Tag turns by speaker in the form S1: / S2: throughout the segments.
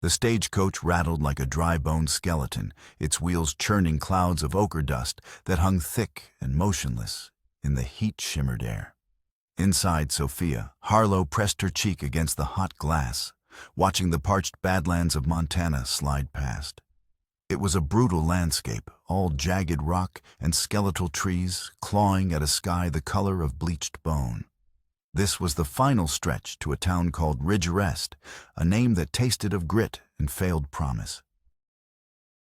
S1: The stagecoach rattled like a dry-boned skeleton, its wheels churning clouds of ochre dust that hung thick and motionless in the heat-shimmered air. Inside Sophia, Harlow pressed her cheek against the hot glass, watching the parched badlands of Montana slide past. It was a brutal landscape, all jagged rock and skeletal trees clawing at a sky the color of bleached bone. This was the final stretch to a town called Ridgerest, a name that tasted of grit and failed promise.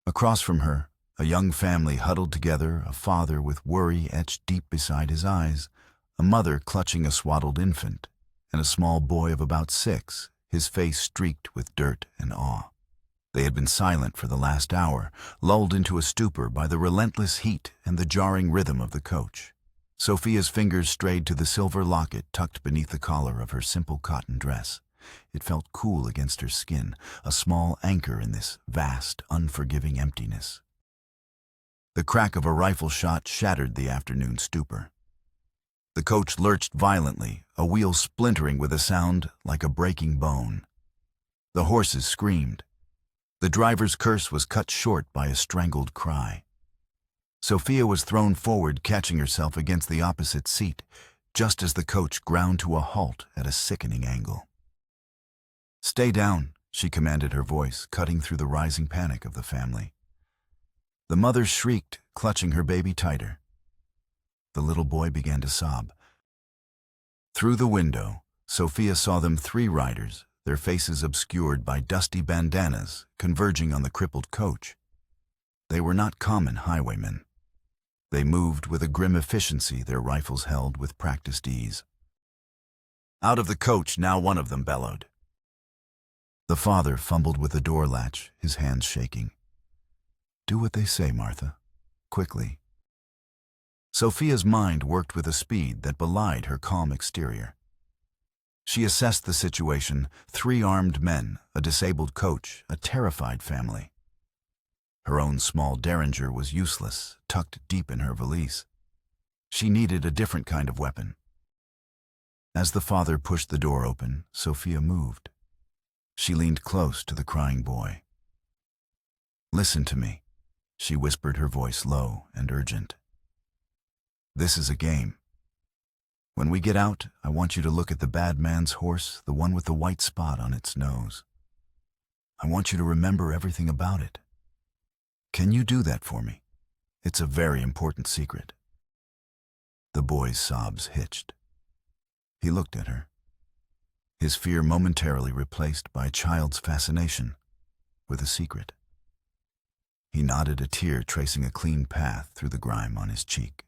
S1: Across from her, a young family huddled together, a father with worry etched deep beside his eyes, a mother clutching a swaddled infant, and a small boy of about 6, his face streaked with dirt and awe. They had been silent for the last hour, lulled into a stupor by the relentless heat and the jarring rhythm of the coach. Sophia's fingers strayed to the silver locket tucked beneath the collar of her simple cotton dress. It felt cool against her skin, a small anchor in this vast, unforgiving emptiness. The crack of a rifle shot shattered the afternoon stupor. The coach lurched violently, a wheel splintering with a sound like a breaking bone. The horses screamed. The driver's curse was cut short by a strangled cry. Sophia was thrown forward, catching herself against the opposite seat, just as the coach ground to a halt at a sickening angle. "Stay down," she commanded, her voice cutting through the rising panic of the family. The mother shrieked, clutching her baby tighter. The little boy began to sob. Through the window, Sophia saw them 3 riders, their faces obscured by dusty bandanas, converging on the crippled coach. They were not common highwaymen. They moved with a grim efficiency their rifles held with practiced ease. "Out of the coach now," one of them bellowed. The father fumbled with the door latch, his hands shaking. "Do what they say, Martha. Quickly." Sophia's mind worked with a speed that belied her calm exterior. She assessed the situation: 3 armed men, a disabled coach, a terrified family. Her own small derringer was useless, tucked deep in her valise. She needed a different kind of weapon. As the father pushed the door open, Sophia moved. She leaned close to the crying boy. "Listen to me," she whispered, her voice low and urgent. "This is a game. When we get out, I want you to look at the bad man's horse, the one with the white spot on its nose. I want you to remember everything about it. Can you do that for me? It's a very important secret." The boy's sobs hitched. He looked at her, his fear momentarily replaced by a child's fascination with a secret. He nodded, a tear tracing a clean path through the grime on his cheek.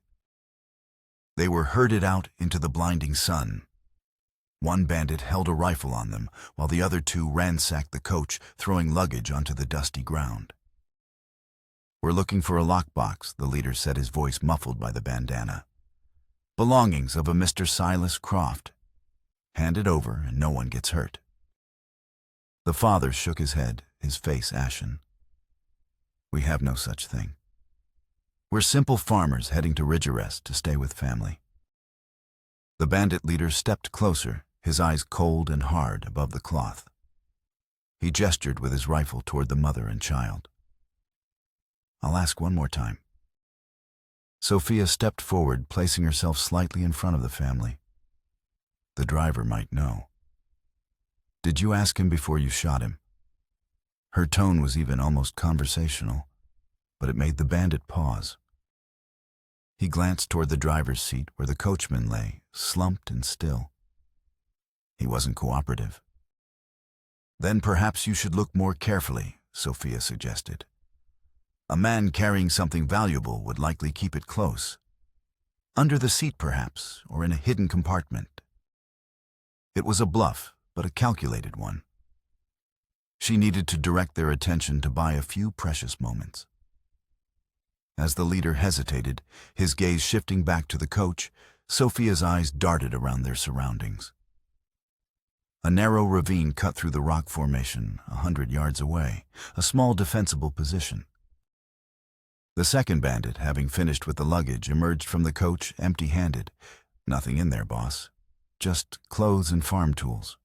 S1: They were herded out into the blinding sun. One bandit held a rifle on them, while the other 2 ransacked the coach, throwing luggage onto the dusty ground. "We're looking for a lockbox," the leader said, his voice muffled by the bandana. "Belongings of a Mr. Silas Croft. Hand it over and no one gets hurt." The father shook his head, his face ashen. "We have no such thing. We're simple farmers heading to Ridgerest to stay with family." The bandit leader stepped closer, his eyes cold and hard above the cloth. He gestured with his rifle toward the mother and child. "I'll ask one more time." Sophia stepped forward, placing herself slightly in front of the family. The driver might know. "Did you ask him before you shot him?" Her tone was even almost conversational, but it made the bandit pause. He glanced toward the driver's seat where the coachman lay, slumped and still. He wasn't cooperative. "Then perhaps you should look more carefully," Sophia suggested. "A man carrying something valuable would likely keep it close. Under the seat perhaps, or in a hidden compartment." It was a bluff, but a calculated one. She needed to direct their attention to buy a few precious moments. As the leader hesitated, his gaze shifting back to the coach, Sophia's eyes darted around their surroundings. A narrow ravine cut through the rock formation 100 yards away, a small defensible position. The second bandit, having finished with the luggage, emerged from the coach empty-handed. "Nothing in there, boss. Just clothes and farm tools."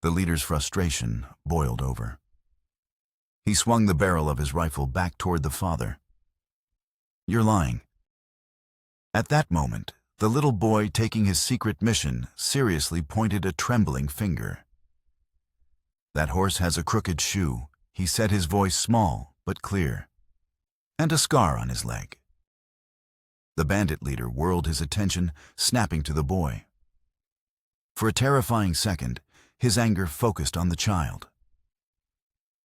S1: The leader's frustration boiled over. He swung the barrel of his rifle back toward the father. "You're lying." At that moment, the little boy taking his secret mission seriously pointed a trembling finger. "That horse has a crooked shoe," he said, his voice small but clear, "and a scar on his leg." The bandit leader whirled his attention, snapping to the boy. For a terrifying second, his anger focused on the child.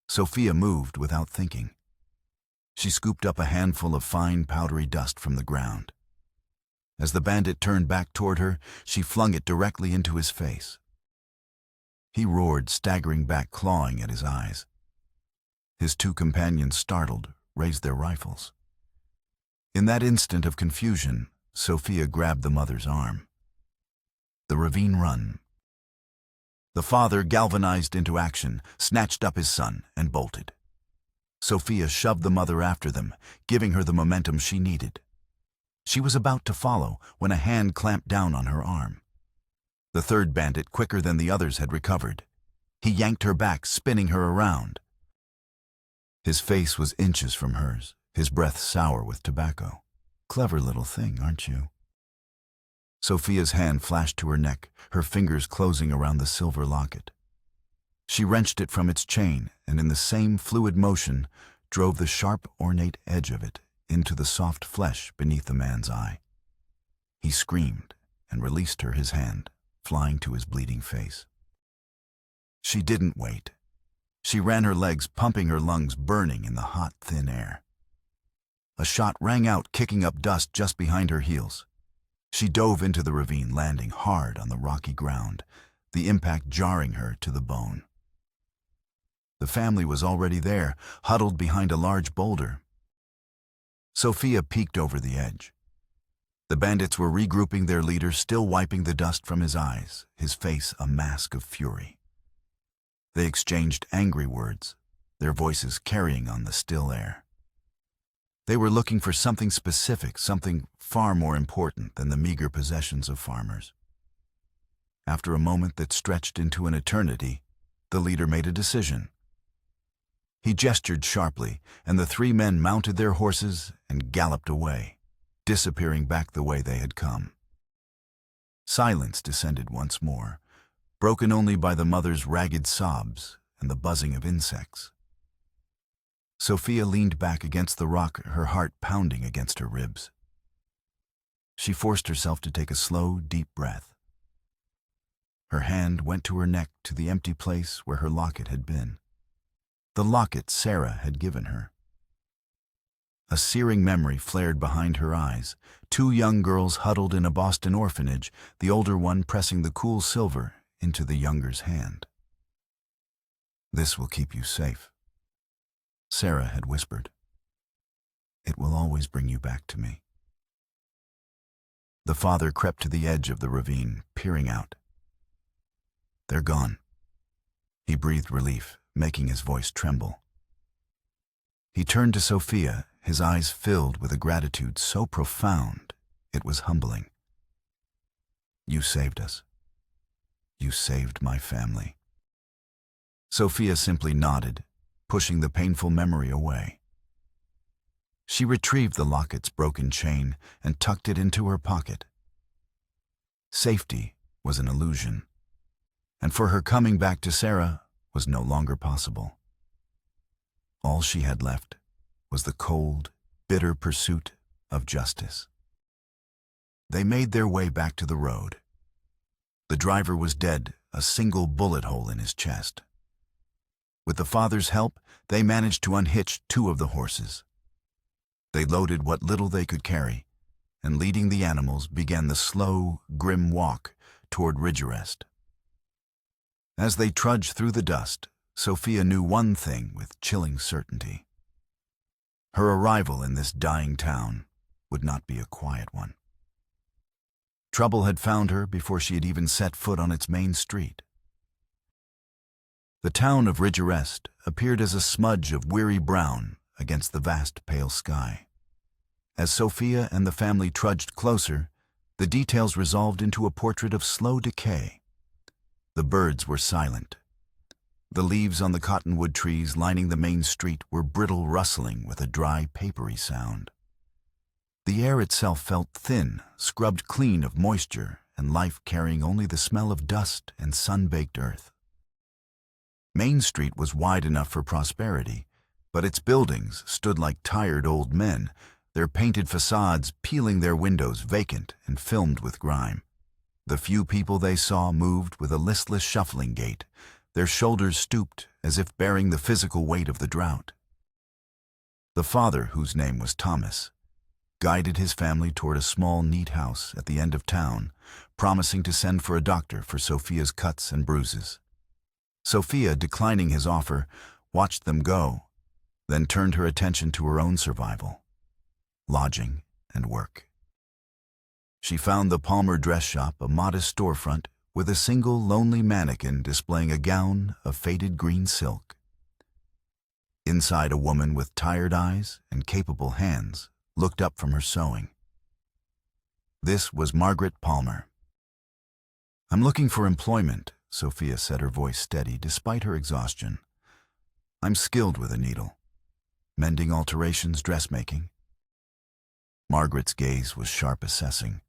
S1: Sophia moved without thinking. She scooped up a handful of fine, powdery dust from the ground. As the bandit turned back toward her, she flung it directly into his face. He roared, staggering back, clawing at his eyes. His two companions, startled, raised their rifles. In that instant of confusion, Sophia grabbed the mother's arm. The ravine run. The father, galvanized into action, snatched up his son and bolted. Sophia shoved the mother after them, giving her the momentum she needed. She was about to follow when a hand clamped down on her arm. The third bandit, quicker than the others, had recovered. He yanked her back, spinning her around. His face was inches from hers, his breath sour with tobacco. "Clever little thing, aren't you?" Sophia's hand flashed to her neck, her fingers closing around the silver locket. She wrenched it from its chain, and in the same fluid motion drove the sharp, ornate edge of it into the soft flesh beneath the man's eye. He screamed and released his hand, flying to his bleeding face. She didn't wait. She ran her legs, pumping her lungs, burning in the hot, thin air. A shot rang out, kicking up dust just behind her heels. She dove into the ravine, landing hard on the rocky ground, the impact jarring her to the bone. The family was already there, huddled behind a large boulder. Sophia peeked over the edge. The bandits were regrouping, their leader still wiping the dust from his eyes, his face a mask of fury. They exchanged angry words, their voices carrying on the still air. They were looking for something specific, something far more important than the meager possessions of farmers. After a moment that stretched into an eternity, the leader made a decision. He gestured sharply, and the three men mounted their horses and galloped away, disappearing back the way they had come. Silence descended once more, broken only by the mother's ragged sobs and the buzzing of insects. Sophia leaned back against the rock, her heart pounding against her ribs. She forced herself to take a slow, deep breath. Her hand went to her neck, to the empty place where her locket had been. The locket Sarah had given her. A searing memory flared behind her eyes. Two young girls huddled in a Boston orphanage, the older one pressing the cool silver into the younger's hand. "This will keep you safe," Sarah had whispered. "It will always bring you back to me." The father crept to the edge of the ravine, peering out. "They're gone." He breathed relief, making his voice tremble. He turned to Sophia, his eyes filled with a gratitude so profound it was humbling. "You saved us. You saved my family." Sophia simply nodded, pushing the painful memory away. She retrieved the locket's broken chain and tucked it into her pocket. Safety was an illusion, and for her, coming back to Sarah was no longer possible. All she had left was the cold, bitter pursuit of justice. They made their way back to the road. The driver was dead, a single bullet hole in his chest. With the father's help, they managed to unhitch two of the horses. They loaded what little they could carry, and leading the animals, began the slow, grim walk toward Ridgerest. As they trudged through the dust, Sophia knew one thing with chilling certainty. Her arrival in this dying town would not be a quiet one. Trouble had found her before she had even set foot on its main street. The town of Ridgerest appeared as a smudge of weary brown against the vast pale sky. As Sophia and the family trudged closer, the details resolved into a portrait of slow decay. The birds were silent, The leaves on the cottonwood trees lining the main street were brittle rustling with a dry, papery sound. The air itself felt thin, scrubbed clean of moisture, and life carrying only the smell of dust and sun-baked earth. Main Street was wide enough for prosperity, but its buildings stood like tired old men, their painted facades peeling their windows vacant and filmed with grime. The few people they saw moved with a listless shuffling gait, their shoulders stooped as if bearing the physical weight of the drought. The father, whose name was Thomas, guided his family toward a small, neat house at the end of town, promising to send for a doctor for Sophia's cuts and bruises. Sophia, declining his offer, watched them go, then turned her attention to her own survival, lodging and work. She found the Palmer dress shop a modest storefront with a single lonely mannequin displaying a gown of faded green silk. Inside, a woman with tired eyes and capable hands looked up from her sewing. This was Margaret Palmer. "I'm looking for employment," Sophia said, her voice steady despite her exhaustion. "I'm skilled with a needle. Mending, alterations, dressmaking." Margaret's gaze was sharp, assessing.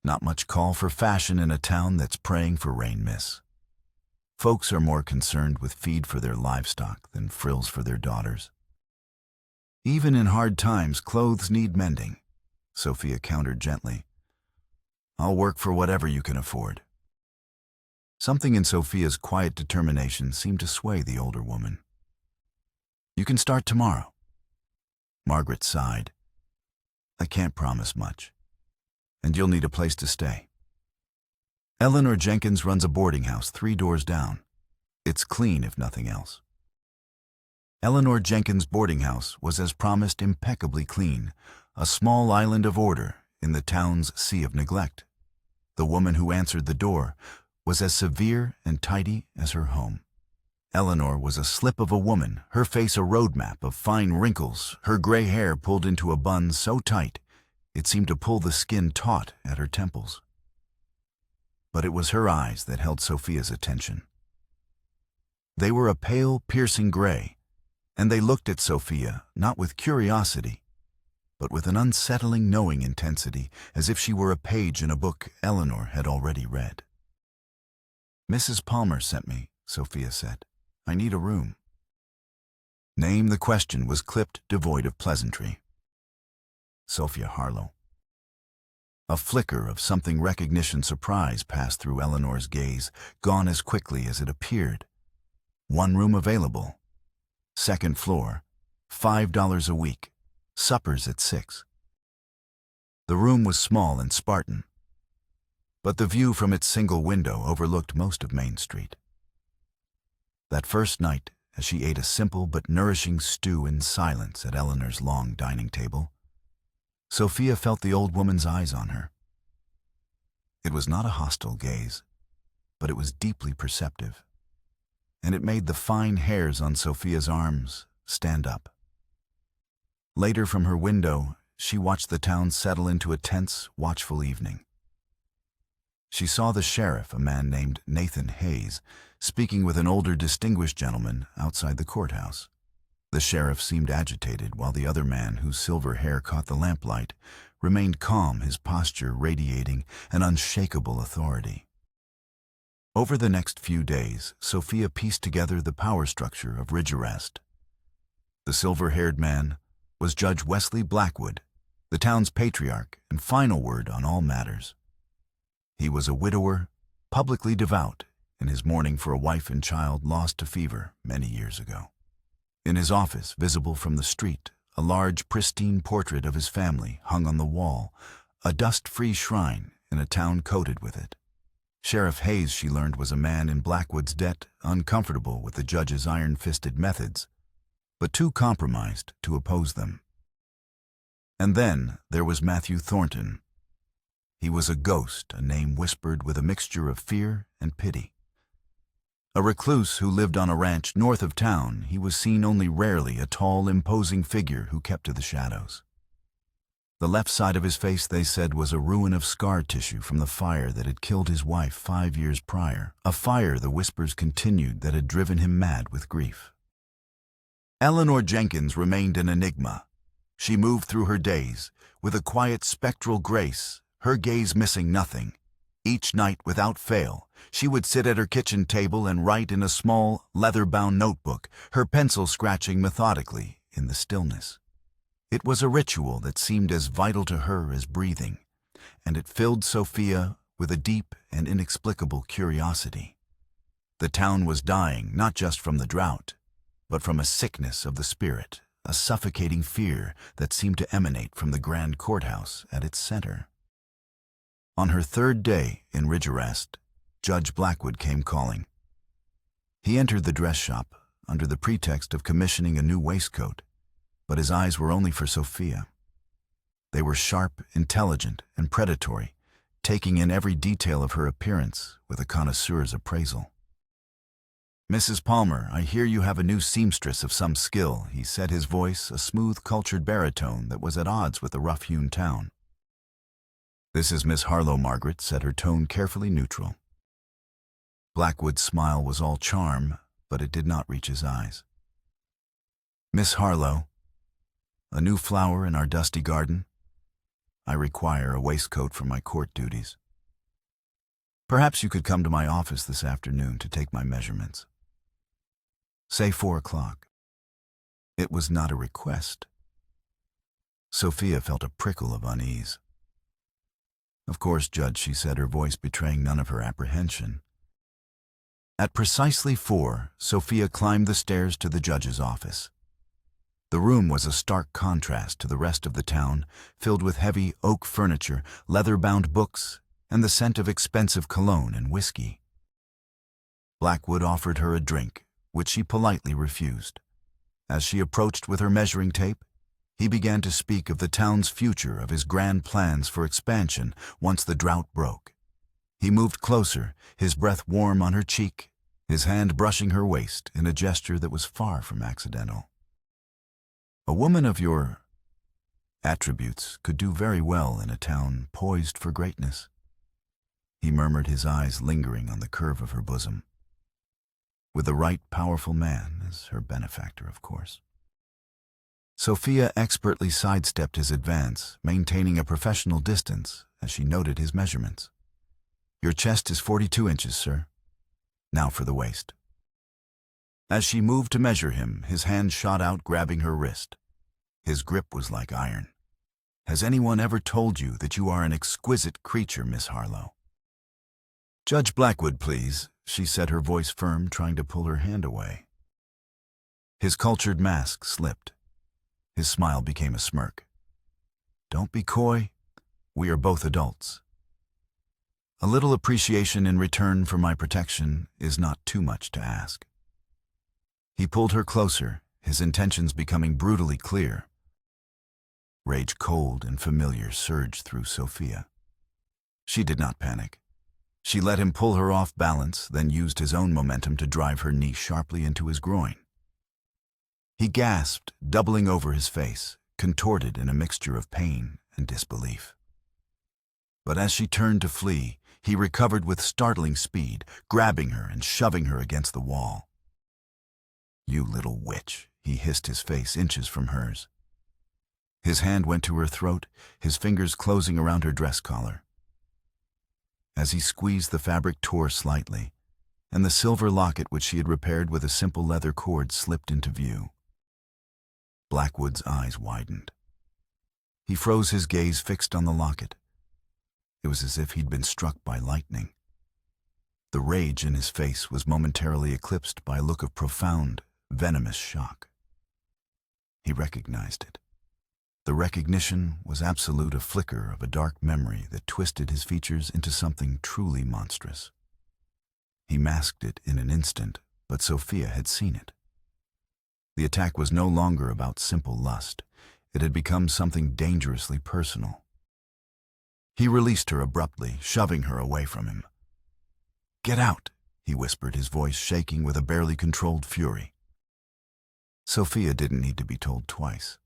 S1: Not much call for fashion in a town that's praying for rain, miss. Folks are more concerned with feed for their livestock than frills for their daughters. "Even in hard times, clothes need mending," Sophia countered gently. "I'll work for whatever you can afford." Something in Sophia's quiet determination seemed to sway the older woman. "You can start tomorrow." Margaret sighed. "I can't promise much. And you'll need a place to stay. Eleanor Jenkins runs a boarding house 3 doors down. It's clean, if nothing else." Eleanor Jenkins' boarding house was, as promised, impeccably clean, a small island of order in the town's sea of neglect. The woman who answered the door was as severe and tidy as her home. Eleanor was a slip of a woman, her face a roadmap of fine wrinkles, her gray hair pulled into a bun so tight it seemed to pull the skin taut at her temples. But it was her eyes that held Sophia's attention. They were a pale, piercing gray, and they looked at Sophia not with curiosity, but with an unsettling, knowing intensity, as if she were a page in a book Eleanor had already read. "Mrs. Palmer sent me," Sophia said. "I need a room." Name the question was clipped, devoid of pleasantry. Sophia Harlow. A flicker of something recognition surprise passed through Eleanor's gaze, gone as quickly as it appeared. 1 room available. 2nd floor, $5 a week. Suppers at 6. The room was small and Spartan, but the view from its single window overlooked most of Main Street. That first night, as she ate a simple but nourishing stew in silence at Eleanor's long dining table, Sophia felt the old woman's eyes on her. It was not a hostile gaze, but it was deeply perceptive, and it made the fine hairs on Sophia's arms stand up. Later, from her window, she watched the town settle into a tense, watchful evening. She saw the sheriff, a man named Nathan Hayes, speaking with an older, distinguished gentleman outside the courthouse. The sheriff seemed agitated, while the other man, whose silver hair caught the lamplight, remained calm, his posture radiating an unshakable authority. Over the next few days, Sophia pieced together the power structure of Ridge Arrest. The silver-haired man was Judge Wesley Blackwood, the town's patriarch and final word on all matters. He was a widower, publicly devout, in his mourning for a wife and child lost to fever many years ago. In his office, visible from the street, a large, pristine portrait of his family hung on the wall, a dust-free shrine in a town coated with it. Sheriff Hayes, she learned, was a man in Blackwood's debt, uncomfortable with the judge's iron-fisted methods, but too compromised to oppose them. And then there was Matthew Thornton. He was a ghost, a name whispered with a mixture of fear and pity. A recluse who lived on a ranch north of town, he was seen only rarely, a tall, imposing figure who kept to the shadows. The left side of his face, they said, was a ruin of scar tissue from the fire that had killed his wife 5 years prior, a fire, the whispers continued, that had driven him mad with grief. Eleanor Jenkins remained an enigma. She moved through her days with a quiet, spectral grace, her gaze missing nothing. Each night, without fail, she would sit at her kitchen table and write in a small, leather-bound notebook, her pencil scratching methodically in the stillness. It was a ritual that seemed as vital to her as breathing, and it filled Sophia with a deep and inexplicable curiosity. The town was dying, not just from the drought, but from a sickness of the spirit, a suffocating fear that seemed to emanate from the grand courthouse at its center. On her third day in Ridge arrest, Judge Blackwood came calling. He entered the dress shop under the pretext of commissioning a new waistcoat, but his eyes were only for Sophia. They were sharp, intelligent, and predatory, taking in every detail of her appearance with a connoisseur's appraisal. "Mrs. Palmer, I hear you have a new seamstress of some skill," he said, his voice a smooth, cultured baritone that was at odds with the rough-hewn town. "This is Miss Harlow, Margaret," said her tone carefully neutral. Blackwood's smile was all charm, but it did not reach his eyes. "Miss Harlow, a new flower in our dusty garden? I require a waistcoat for my court duties. Perhaps you could come to my office this afternoon to take my measurements. Say 4 o'clock. It was not a request. Sophia felt a prickle of unease. "Of course, Judge," she said, her voice betraying none of her apprehension. At precisely 4, Sophia climbed the stairs to the judge's office. The room was a stark contrast to the rest of the town, filled with heavy oak furniture, leather-bound books, and the scent of expensive cologne and whiskey. Blackwood offered her a drink, which she politely refused. As she approached with her measuring tape, he began to speak of the town's future, of his grand plans for expansion once the drought broke. He moved closer, his breath warm on her cheek, his hand brushing her waist in a gesture that was far from accidental. "A woman of your attributes could do very well in a town poised for greatness," he murmured, his eyes lingering on the curve of her bosom. "With the right powerful man as her benefactor, of course." Sophia expertly sidestepped his advance, maintaining a professional distance as she noted his measurements. "Your chest is 42 inches, sir. Now for the waist." As she moved to measure him, his hand shot out, grabbing her wrist. His grip was like iron. "Has anyone ever told you that you are an exquisite creature, Miss Harlow?" "Judge Blackwood, please," she said, her voice firm, trying to pull her hand away. His cultured mask slipped. His smile became a smirk. "Don't be coy. We are both adults. A little appreciation in return for my protection is not too much to ask." He pulled her closer, his intentions becoming brutally clear. Rage, cold and familiar, surged through Sophia. She did not panic. She let him pull her off balance, then used his own momentum to drive her knee sharply into his groin. He gasped, doubling over his face, contorted in a mixture of pain and disbelief. But as she turned to flee, he recovered with startling speed, grabbing her and shoving her against the wall. "You little witch," he hissed, his face inches from hers. His hand went to her throat, his fingers closing around her dress collar. As he squeezed, the fabric tore slightly, and the silver locket which she had repaired with a simple leather cord slipped into view. Blackwood's eyes widened. He froze, his gaze fixed on the locket. It was as if he'd been struck by lightning. The rage in his face was momentarily eclipsed by a look of profound, venomous shock. He recognized it. The recognition was absolute, a flicker of a dark memory that twisted his features into something truly monstrous. He masked it in an instant, but Sophia had seen it. The attack was no longer about simple lust. It had become something dangerously personal. He released her abruptly, shoving her away from him. "Get out," he whispered, his voice shaking with a barely controlled fury. Sophia didn't need to be told twice.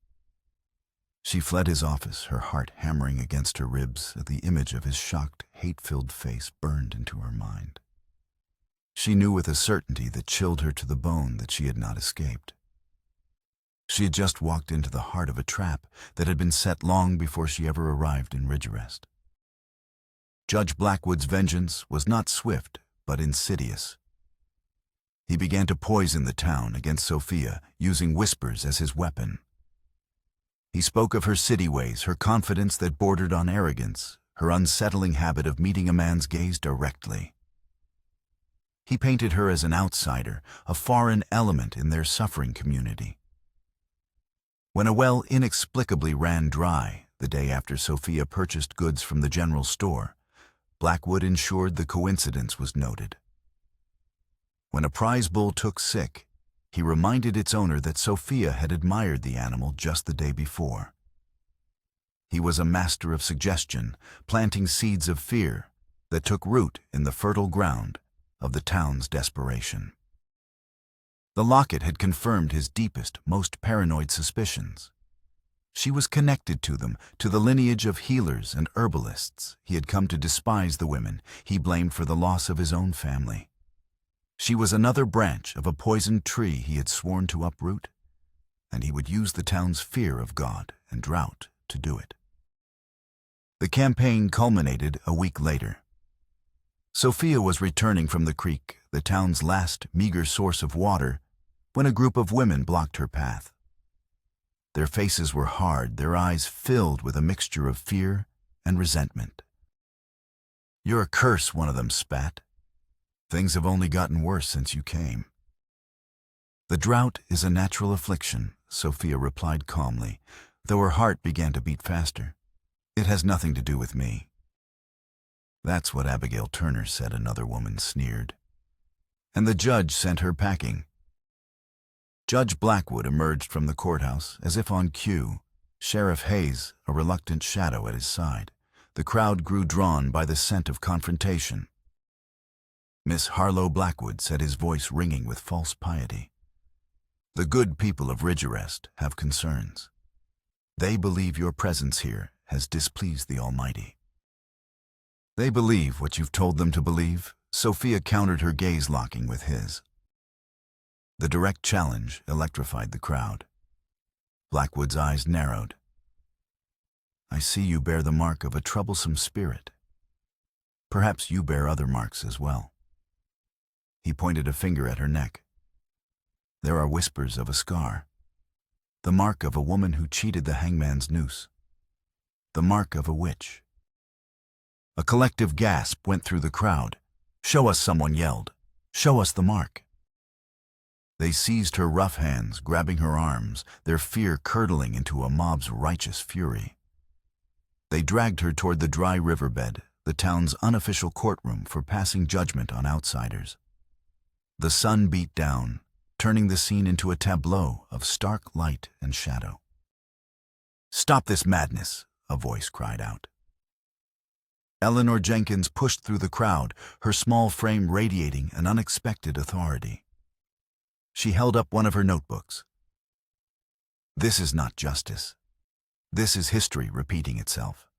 S1: She fled his office, her heart hammering against her ribs as the image of his shocked, hate-filled face burned into her mind. She knew with a certainty that chilled her to the bone that she had not escaped. She had just walked into the heart of a trap that had been set long before she ever arrived in Ridgerest. Judge Blackwood's vengeance was not swift, but insidious. He began to poison the town against Sophia, using whispers as his weapon. He spoke of her city ways, her confidence that bordered on arrogance, her unsettling habit of meeting a man's gaze directly. He painted her as an outsider, a foreign element in their suffering community. When a well inexplicably ran dry the day after Sophia purchased goods from the general store, Blackwood ensured the coincidence was noted. When a prize bull took sick, he reminded its owner that Sophia had admired the animal just the day before. He was a master of suggestion, planting seeds of fear that took root in the fertile ground of the town's desperation. The locket had confirmed his deepest, most paranoid suspicions. She was connected to them, to the lineage of healers and herbalists. He had come to despise the women he blamed for the loss of his own family. She was another branch of a poisoned tree he had sworn to uproot, and he would use the town's fear of God and drought to do it. The campaign culminated a week later. Sophia was returning from the creek, the town's last meager source of water, when a group of women blocked her path. Their faces were hard, their eyes filled with a mixture of fear and resentment. "You're a curse," one of them spat. "Things have only gotten worse since you came." "The drought is a natural affliction," Sophia replied calmly, though her heart began to beat faster. "It has nothing to do with me." "That's what Abigail Turner said," another woman sneered. "And the judge sent her packing." Judge Blackwood emerged from the courthouse as if on cue, Sheriff Hayes a reluctant shadow at his side. The crowd grew drawn by the scent of confrontation. "Miss Harlow Blackwood," said his voice ringing with false piety. "The good people of Ridgerest have concerns. They believe your presence here has displeased the Almighty." "They believe what you've told them to believe," Sophia countered, her gaze locking with his. The direct challenge electrified the crowd. Blackwood's eyes narrowed. "I see you bear the mark of a troublesome spirit. Perhaps you bear other marks as well." He pointed a finger at her neck. "There are whispers of a scar. The mark of a woman who cheated the hangman's noose. The mark of a witch." A collective gasp went through the crowd. "Show us," someone yelled. "Show us the mark." They seized her rough hands, grabbing her arms, their fear curdling into a mob's righteous fury. They dragged her toward the dry riverbed, the town's unofficial courtroom for passing judgment on outsiders. The sun beat down, turning the scene into a tableau of stark light and shadow. "Stop this madness," a voice cried out. Eleanor Jenkins pushed through the crowd, her small frame radiating an unexpected authority. She held up one of her notebooks. "This is not justice. This is history repeating itself.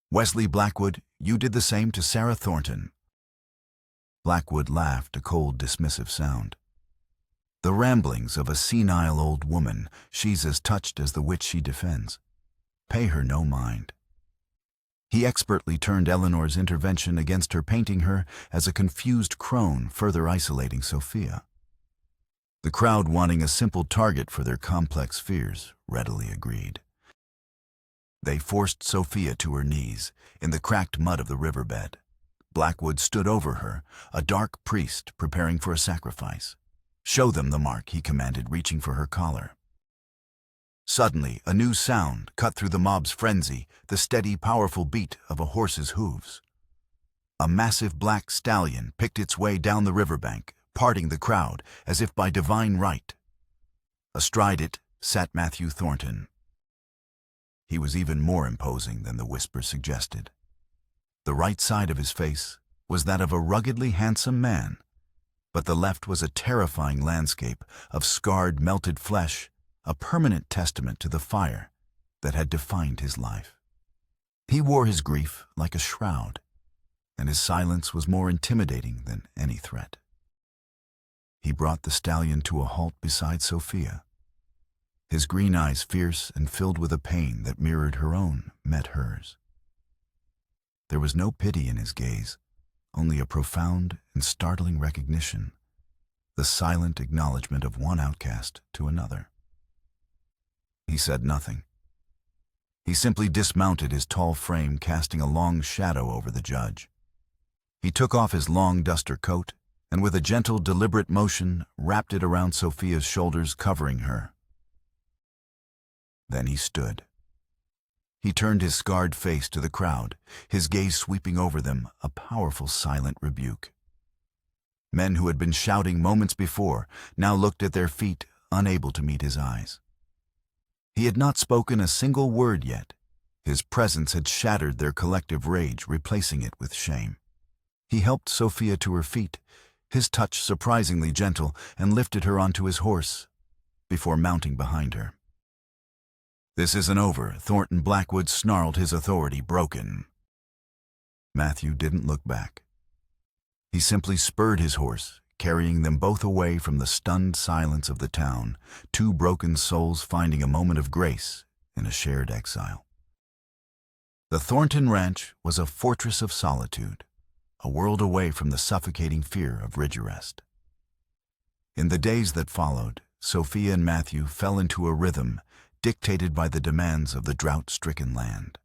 S1: Wesley Blackwood, you did the same to Sarah Thornton." Blackwood laughed, a cold, dismissive sound. "The ramblings of a senile old woman. She's as touched as the witch she defends. Pay her no mind." He expertly turned Eleanor's intervention against her, painting her as a confused crone, further isolating Sophia. The crowd, wanting a simple target for their complex fears, readily agreed. They forced Sophia to her knees in the cracked mud of the riverbed. Blackwood stood over her, a dark priest preparing for a sacrifice. "Show them the mark," he commanded, reaching for her collar. Suddenly, a new sound cut through the mob's frenzy, the steady, powerful beat of a horse's hooves. A massive black stallion picked its way down the riverbank, parting the crowd as if by divine right. Astride it sat Matthew Thornton. He was even more imposing than the whisper suggested. The right side of his face was that of a ruggedly handsome man, but the left was a terrifying landscape of scarred, melted flesh, a permanent testament to the fire that had defined his life. He wore his grief like a shroud, and his silence was more intimidating than any threat. He brought the stallion to a halt beside Sophia. His green eyes, fierce and filled with a pain that mirrored her own, met hers. There was no pity in his gaze, only a profound and startling recognition, the silent acknowledgement of one outcast to another. He said nothing. He simply dismounted, his tall frame casting a long shadow over the judge. He took off his long duster coat and with a gentle, deliberate motion wrapped it around Sophia's shoulders, covering her. Then he stood. He turned his scarred face to the crowd, his gaze sweeping over them, a powerful silent rebuke. Men who had been shouting moments before now looked at their feet, unable to meet his eyes. He had not spoken a single word yet. His presence had shattered their collective rage, replacing it with shame. He helped Sophia to her feet, his touch surprisingly gentle, and lifted her onto his horse before mounting behind her. "This isn't over," Thornton Blackwood snarled, his authority broken. Matthew didn't look back. He simply spurred his horse, carrying them both away from the stunned silence of the town, two broken souls finding a moment of grace in a shared exile. The Thornton Ranch was a fortress of solitude, a world away from the suffocating fear of ridge arrest. In the days that followed, Sophia and Matthew fell into a rhythm dictated by the demands of the drought-stricken land.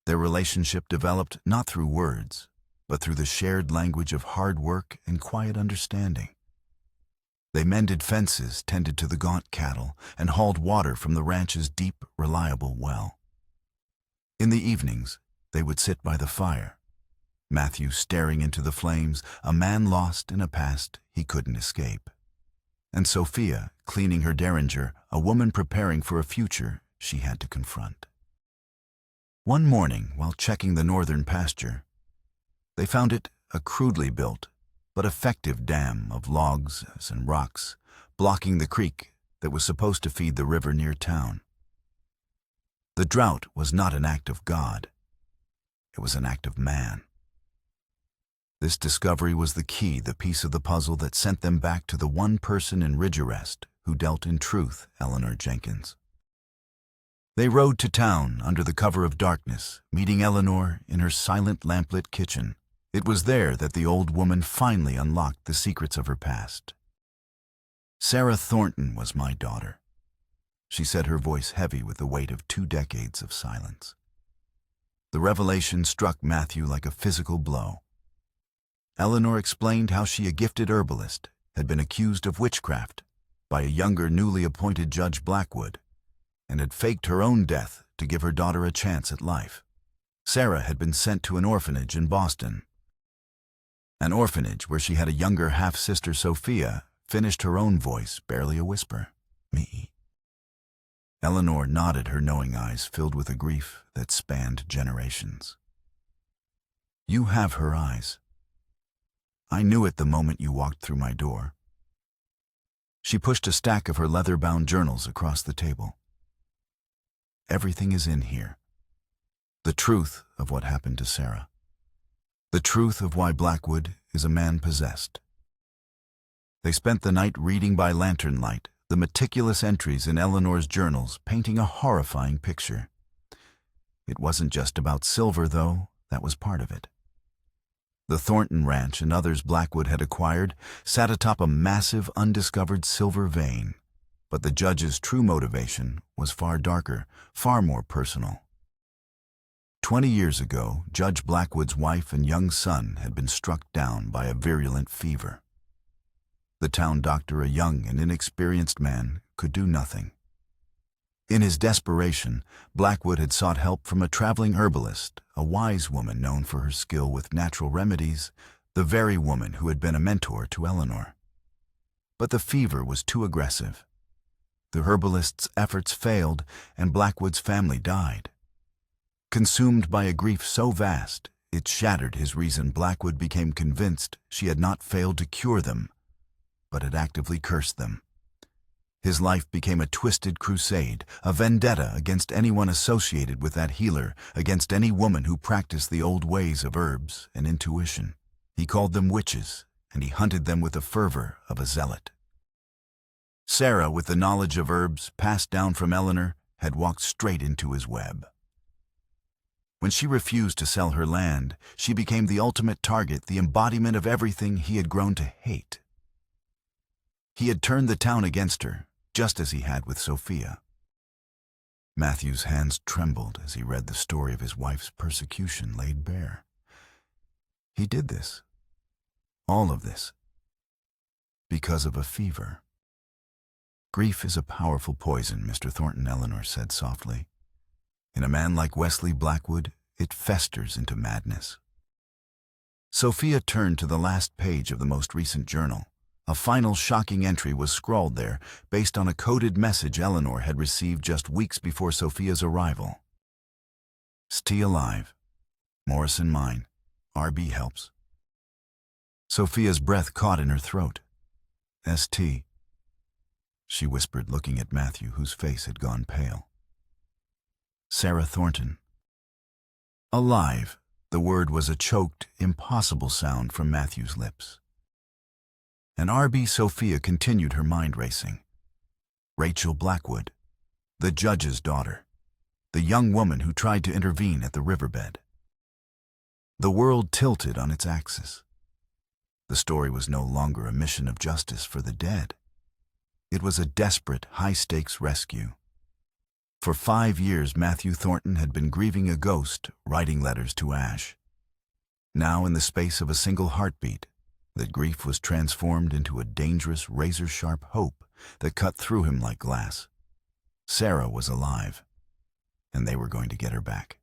S1: Their relationship developed not through words, but through the shared language of hard work and quiet understanding. They mended fences, tended to the gaunt cattle, and hauled water from the ranch's deep, reliable well. In the evenings, they would sit by the fire, Matthew staring into the flames, a man lost in a past he couldn't escape, and Sophia cleaning her derringer, a woman preparing for a future she had to confront. One morning, while checking the northern pasture, they found it a crudely built but effective dam of logs and rocks, blocking the creek that was supposed to feed the river near town. The drought was not an act of God. It was an act of man. This discovery was the key, the piece of the puzzle that sent them back to the one person in ridge arrest who dealt in truth, Eleanor Jenkins. They rode to town under the cover of darkness, meeting Eleanor in her silent lamplit kitchen. It was there that the old woman finally unlocked the secrets of her past. "Sarah Thornton was my daughter," she said, her voice heavy with the weight of 2 decades of silence. The revelation struck Matthew like a physical blow. Eleanor explained how she, a gifted herbalist, had been accused of witchcraft by a younger, newly appointed Judge Blackwood, and had faked her own death to give her daughter a chance at life. Sarah had been sent to an orphanage in Boston. An orphanage where she had a younger half-sister, Sophia, finished her own voice, barely a whisper. "Me." Eleanor nodded, her knowing eyes filled with a grief that spanned generations. "You have her eyes. I knew it the moment you walked through my door." She pushed a stack of her leather-bound journals across the table. "Everything is in here. The truth of what happened to Sarah. The truth of why Blackwood is a man possessed." They spent the night reading by lantern light, the meticulous entries in Eleanor's journals painting a horrifying picture. It wasn't just about silver, though. That was part of it. The Thornton Ranch and others Blackwood had acquired sat atop a massive, undiscovered silver vein. But the judge's true motivation was far darker, far more personal. 20 years ago, Judge Blackwood's wife and young son had been struck down by a virulent fever. The town doctor, a young and inexperienced man, could do nothing. In his desperation, Blackwood had sought help from a traveling herbalist, a wise woman known for her skill with natural remedies, the very woman who had been a mentor to Eleanor. But the fever was too aggressive. The herbalist's efforts failed, and Blackwood's family died. Consumed by a grief so vast, it shattered his reason, Blackwood became convinced she had not failed to cure them, but had actively cursed them. His life became a twisted crusade, a vendetta against anyone associated with that healer, against any woman who practiced the old ways of herbs and intuition. He called them witches, and he hunted them with the fervor of a zealot. Sarah, with the knowledge of herbs passed down from Eleanor, had walked straight into his web. When she refused to sell her land, she became the ultimate target, the embodiment of everything he had grown to hate. He had turned the town against her, just as he had with Sophia. Matthew's hands trembled as he read the story of his wife's persecution laid bare. He did this, all of this, because of a fever. "Grief is a powerful poison," Mr. Thornton, Eleanor said softly. "In a man like Wesley Blackwood, it festers into madness." Sophia turned to the last page of the most recent journal. A final shocking entry was scrawled there, based on a coded message Eleanor had received just weeks before Sophia's arrival. "St alive. Morrison mine. RB helps." Sophia's breath caught in her throat. "St," she whispered, looking at Matthew, whose face had gone pale. "Sarah Thornton." Alive. The word was a choked, impossible sound from Matthew's lips. And RB Sophia continued, her mind racing. Rachel Blackwood, the judge's daughter, the young woman who tried to intervene at the riverbed. The world tilted on its axis. The story was no longer a mission of justice for the dead. It was a desperate, high-stakes rescue. For 5 years, Matthew Thornton had been grieving a ghost, writing letters to Ash. Now, in the space of a single heartbeat, that grief was transformed into a dangerous, razor-sharp hope that cut through him like glass. Sarah was alive, and they were going to get her back.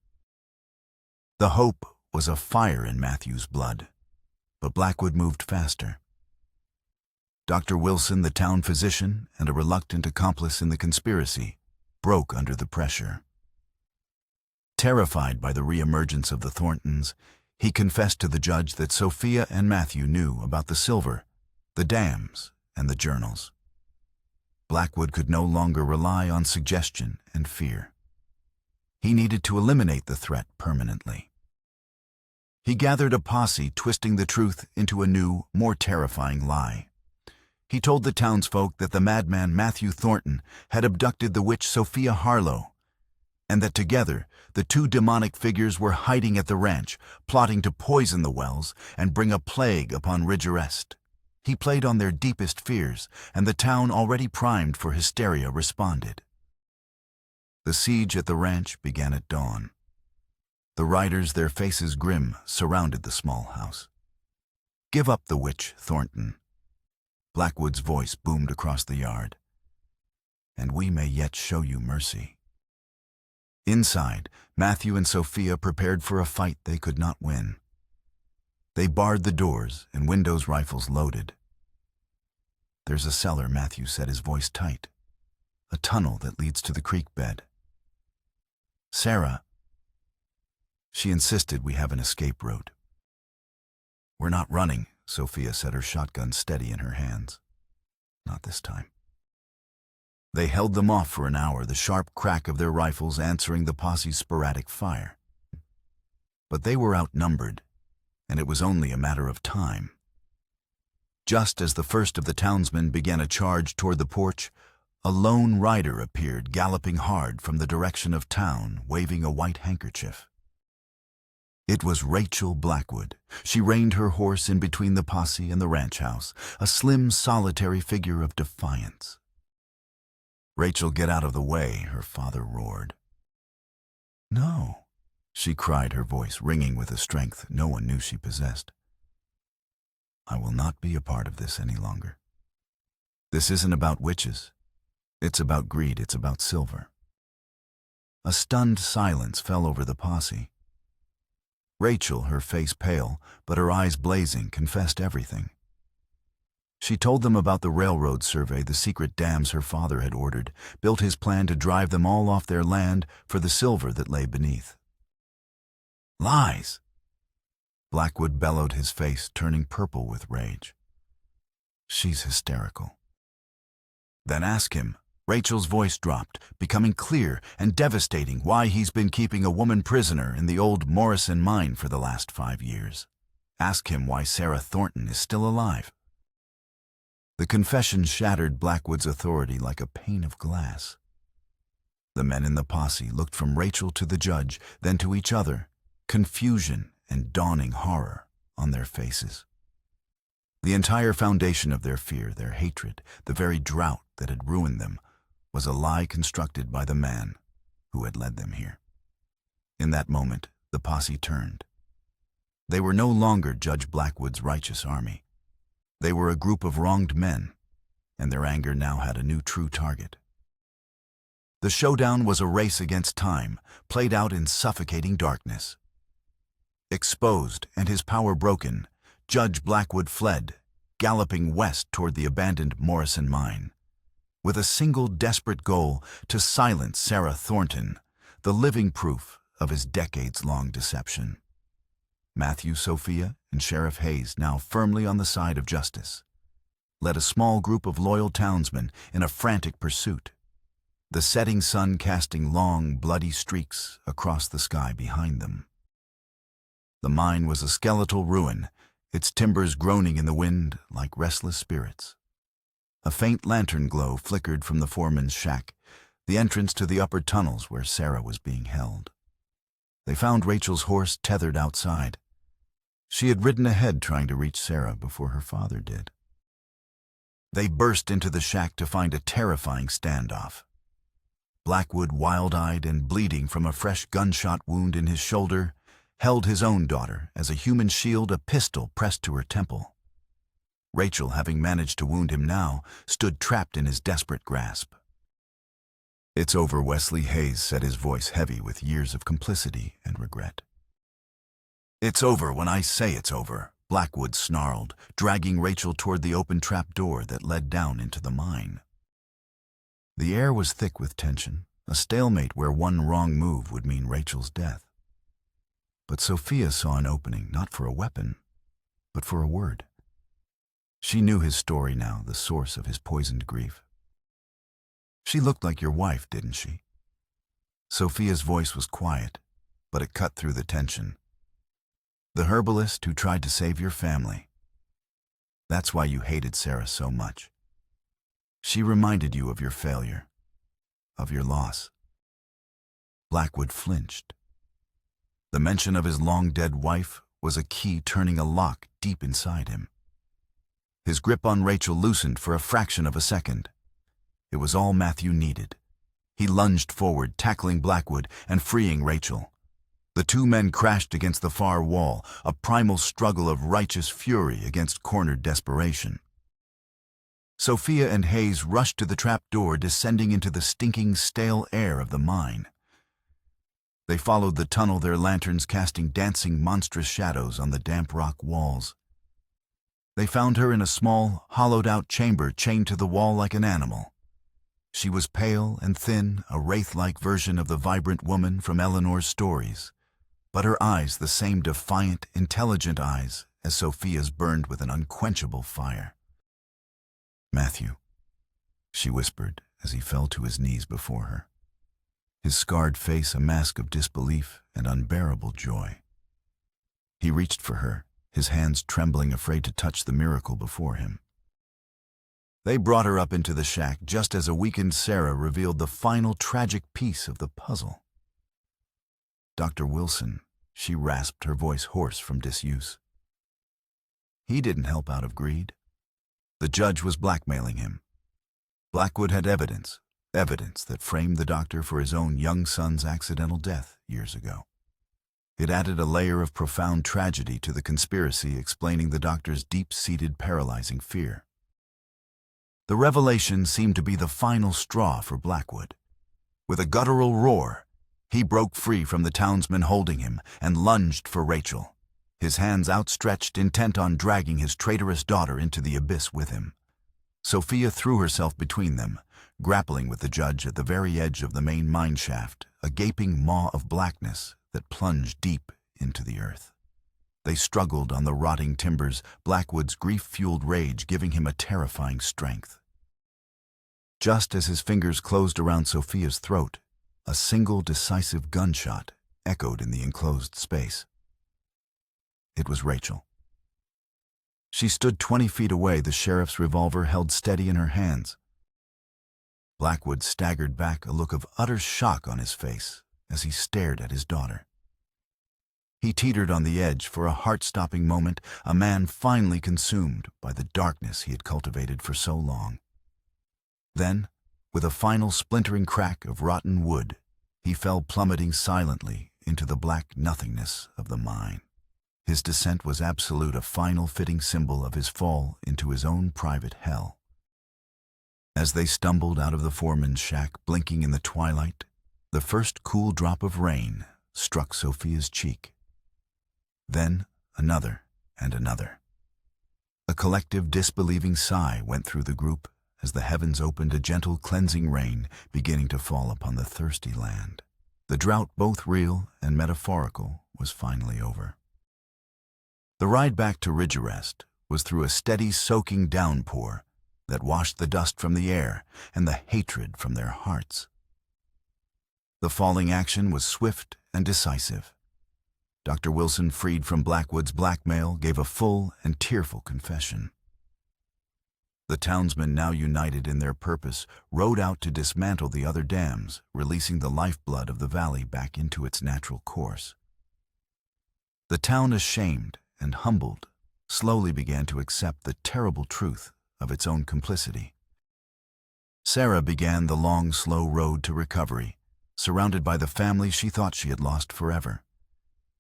S1: The hope was a fire in Matthew's blood, but Blackwood moved faster. Dr. Wilson, the town physician and a reluctant accomplice in the conspiracy, broke under the pressure. Terrified by the reemergence of the Thorntons, he confessed to the judge that Sophia and Matthew knew about the silver, the dams, and the journals. Blackwood could no longer rely on suggestion and fear. He needed to eliminate the threat permanently. He gathered a posse, twisting the truth into a new, more terrifying lie. He told the townsfolk that the madman Matthew Thornton had abducted the witch Sophia Harlow, and that together the two demonic figures were hiding at the ranch, plotting to poison the wells and bring a plague upon Ridgerest. He played on their deepest fears, and the town, already primed for hysteria, responded. The siege at the ranch began at dawn. The riders, their faces grim, surrounded the small house. "Give up the witch, Thornton." Blackwood's voice boomed across the yard. "And we may yet show you mercy." Inside, Matthew and Sophia prepared for a fight they could not win. They barred the doors and windows, rifles loaded. "There's a cellar," Matthew said, his voice tight. "A tunnel that leads to the creek bed." "Sarah," she insisted, "we have an escape route." "We're not running," Sophia said, her shotgun steady in her hands. "Not this time." They held them off for an hour, the sharp crack of their rifles answering the posse's sporadic fire. But they were outnumbered, and it was only a matter of time. Just as the first of the townsmen began a charge toward the porch, a lone rider appeared, galloping hard from the direction of town, waving a white handkerchief. It was Rachel Blackwood. She reined her horse in between the posse and the ranch house, a slim, solitary figure of defiance. "Rachel, get out of the way," her father roared. "No," she cried, her voice ringing with a strength no one knew she possessed. "I will not be a part of this any longer. This isn't about witches. It's about greed. It's about silver." A stunned silence fell over the posse. Rachel, her face pale, but her eyes blazing, confessed everything. She told them about the railroad survey, the secret dams her father had ordered, built his plan to drive them all off their land for the silver that lay beneath. "Lies!" Blackwood bellowed, his face turning purple with rage. "She's hysterical." Then ask him. Rachel's voice dropped, becoming clear and devastating, why he's been keeping a woman prisoner in the old Morrison mine for the last 5 years. Ask him why Sarah Thornton is still alive. The confession shattered Blackwood's authority like a pane of glass. The men in the posse looked from Rachel to the judge, then to each other, confusion and dawning horror on their faces. The entire foundation of their fear, their hatred, the very drought that had ruined them, was a lie constructed by the man who had led them here. In that moment, the posse turned. They were no longer Judge Blackwood's righteous army. They were a group of wronged men, and their anger now had a new true target. The showdown was a race against time, played out in suffocating darkness. Exposed and his power broken, Judge Blackwood fled, galloping west toward the abandoned Morrison mine, with a single desperate goal: to silence Sarah Thornton, the living proof of his decades-long deception. Matthew, Sophia, and Sheriff Hayes, now firmly on the side of justice, led a small group of loyal townsmen in a frantic pursuit, the setting sun casting long, bloody streaks across the sky behind them. The mine was a skeletal ruin, its timbers groaning in the wind like restless spirits. A faint lantern glow flickered from the foreman's shack, the entrance to the upper tunnels where Sarah was being held. They found Rachel's horse tethered outside. She had ridden ahead trying to reach Sarah before her father did. They burst into the shack to find a terrifying standoff. Blackwood, wild-eyed and bleeding from a fresh gunshot wound in his shoulder, held his own daughter as a human shield, a pistol pressed to her temple. Rachel, having managed to wound him now, stood trapped in his desperate grasp. "It's over, Wesley," Hayes said, his voice heavy with years of complicity and regret. "It's over when I say it's over," Blackwood snarled, dragging Rachel toward the open trap door that led down into the mine. The air was thick with tension, a stalemate where one wrong move would mean Rachel's death. But Sophia saw an opening, not for a weapon, but for a word. She knew his story now, the source of his poisoned grief. "She looked like your wife, didn't she?" Sophia's voice was quiet, but it cut through the tension. "The herbalist who tried to save your family. That's why you hated Sarah so much. She reminded you of your failure, of your loss." Blackwood flinched. The mention of his long-dead wife was a key turning a lock deep inside him. His grip on Rachel loosened for a fraction of a second. It was all Matthew needed. He lunged forward, tackling Blackwood and freeing Rachel. The two men crashed against the far wall, a primal struggle of righteous fury against cornered desperation. Sophia and Hayes rushed to the trap door, descending into the stinking, stale air of the mine. They followed the tunnel, their lanterns casting dancing, monstrous shadows on the damp rock walls. They found her in a small, hollowed-out chamber chained to the wall like an animal. She was pale and thin, a wraith-like version of the vibrant woman from Eleanor's stories, but her eyes the same defiant, intelligent eyes as Sophia's burned with an unquenchable fire. "Matthew," she whispered as he fell to his knees before her, his scarred face a mask of disbelief and unbearable joy. He reached for her, his hands trembling, afraid to touch the miracle before him. They brought her up into the shack just as a weakened Sarah revealed the final tragic piece of the puzzle. "Dr. Wilson," she rasped, her voice hoarse from disuse. "He didn't help out of greed. The judge was blackmailing him. Blackwood had evidence that framed the doctor for his own young son's accidental death years ago. It added a layer of profound tragedy to the conspiracy, explaining the doctor's deep-seated, paralyzing fear. The revelation seemed to be the final straw for Blackwood. With a guttural roar, he broke free from the townsmen holding him and lunged for Rachel, his hands outstretched, intent on dragging his traitorous daughter into the abyss with him. Sophia threw herself between them, grappling with the judge at the very edge of the main mine shaft, a gaping maw of blackness that plunged deep into the earth. They struggled on the rotting timbers, Blackwood's grief-fueled rage giving him a terrifying strength. Just as his fingers closed around Sophia's throat, a single decisive gunshot echoed in the enclosed space. It was Rachel. She stood 20 feet away, the sheriff's revolver held steady in her hands. Blackwood staggered back, a look of utter shock on his face as he stared at his daughter. He teetered on the edge for a heart-stopping moment, a man finally consumed by the darkness he had cultivated for so long. Then, with a final splintering crack of rotten wood, he fell plummeting silently into the black nothingness of the mine. His descent was absolute, a final fitting symbol of his fall into his own private hell. As they stumbled out of the foreman's shack, blinking in the twilight, the first cool drop of rain struck Sophia's cheek. Then another and another. A collective disbelieving sigh went through the group as the heavens opened, a gentle cleansing rain beginning to fall upon the thirsty land. The drought, both real and metaphorical, was finally over. The ride back to Ridgerest was through a steady, soaking downpour that washed the dust from the air and the hatred from their hearts. The falling action was swift and decisive. Dr. Wilson, freed from Blackwood's blackmail, gave a full and tearful confession. The townsmen, now united in their purpose, rode out to dismantle the other dams, releasing the lifeblood of the valley back into its natural course. The town, ashamed and humbled, slowly began to accept the terrible truth of its own complicity. Sarah began the long, slow road to recovery, surrounded by the family she thought she had lost forever.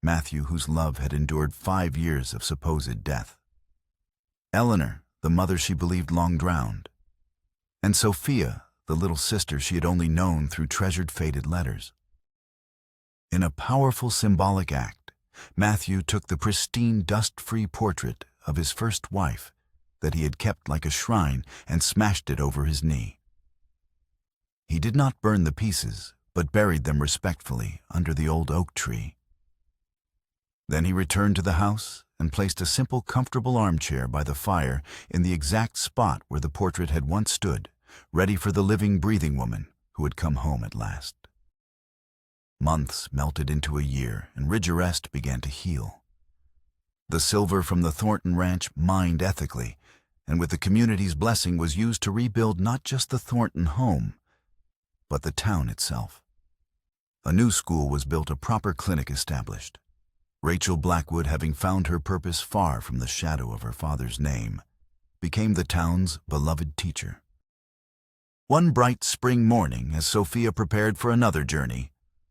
S1: Matthew, whose love had endured 5 years of supposed death. Eleanor, the mother she believed long drowned. And Sophia, the little sister she had only known through treasured faded letters. In a powerful symbolic act, Matthew took the pristine, dust-free portrait of his first wife that he had kept like a shrine and smashed it over his knee. He did not burn the pieces, but buried them respectfully under the old oak tree. Then he returned to the house and placed a simple, comfortable armchair by the fire in the exact spot where the portrait had once stood, ready for the living, breathing woman who had come home at last. Months melted into a year, and Ridgerest began to heal. The silver from the Thornton Ranch, mined ethically, and with the community's blessing, was used to rebuild not just the Thornton home, but the town itself. A new school was built, a proper clinic established. Rachel Blackwood, having found her purpose far from the shadow of her father's name, became the town's beloved teacher. One bright spring morning, as Sophia prepared for another journey,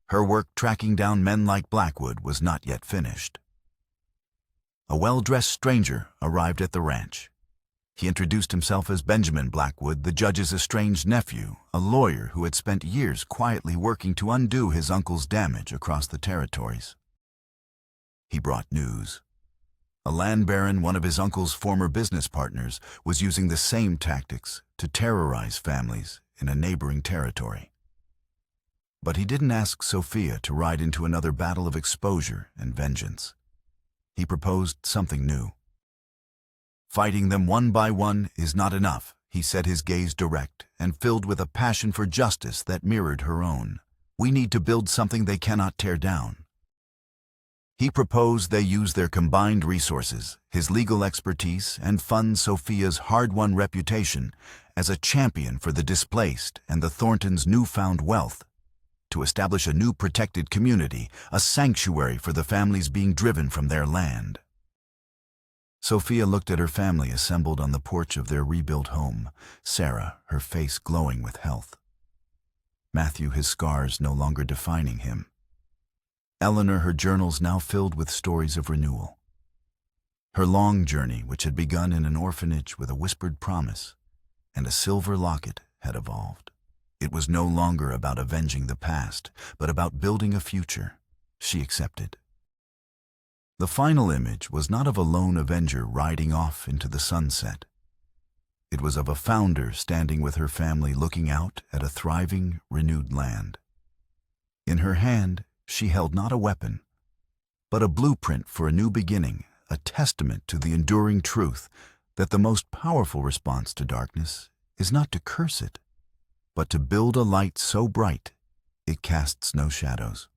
S1: her work tracking down men like Blackwood was not yet finished. A well-dressed stranger arrived at the ranch. He introduced himself as Benjamin Blackwood, the judge's estranged nephew, a lawyer who had spent years quietly working to undo his uncle's damage across the territories. He brought news. A land baron, one of his uncle's former business partners, was using the same tactics to terrorize families in a neighboring territory. But he didn't ask Sophia to ride into another battle of exposure and vengeance. He proposed something new. Fighting them one by one is not enough, he said, his gaze direct and filled with a passion for justice that mirrored her own. We need to build something they cannot tear down. He proposed they use their combined resources, his legal expertise, and fund Sophia's hard-won reputation as a champion for the displaced and the Thorntons' newfound wealth, to establish a new protected community, a sanctuary for the families being driven from their land. Sophia looked at her family assembled on the porch of their rebuilt home, Sarah, her face glowing with health. Matthew, his scars no longer defining him. Eleanor, her journals now filled with stories of renewal. Her long journey, which had begun in an orphanage with a whispered promise and a silver locket, had evolved. It was no longer about avenging the past, but about building a future she accepted. The final image was not of a lone avenger riding off into the sunset. It was of a founder standing with her family looking out at a thriving, renewed land. In her hand, she held not a weapon, but a blueprint for a new beginning, a testament to the enduring truth that the most powerful response to darkness is not to curse it, but to build a light so bright it casts no shadows.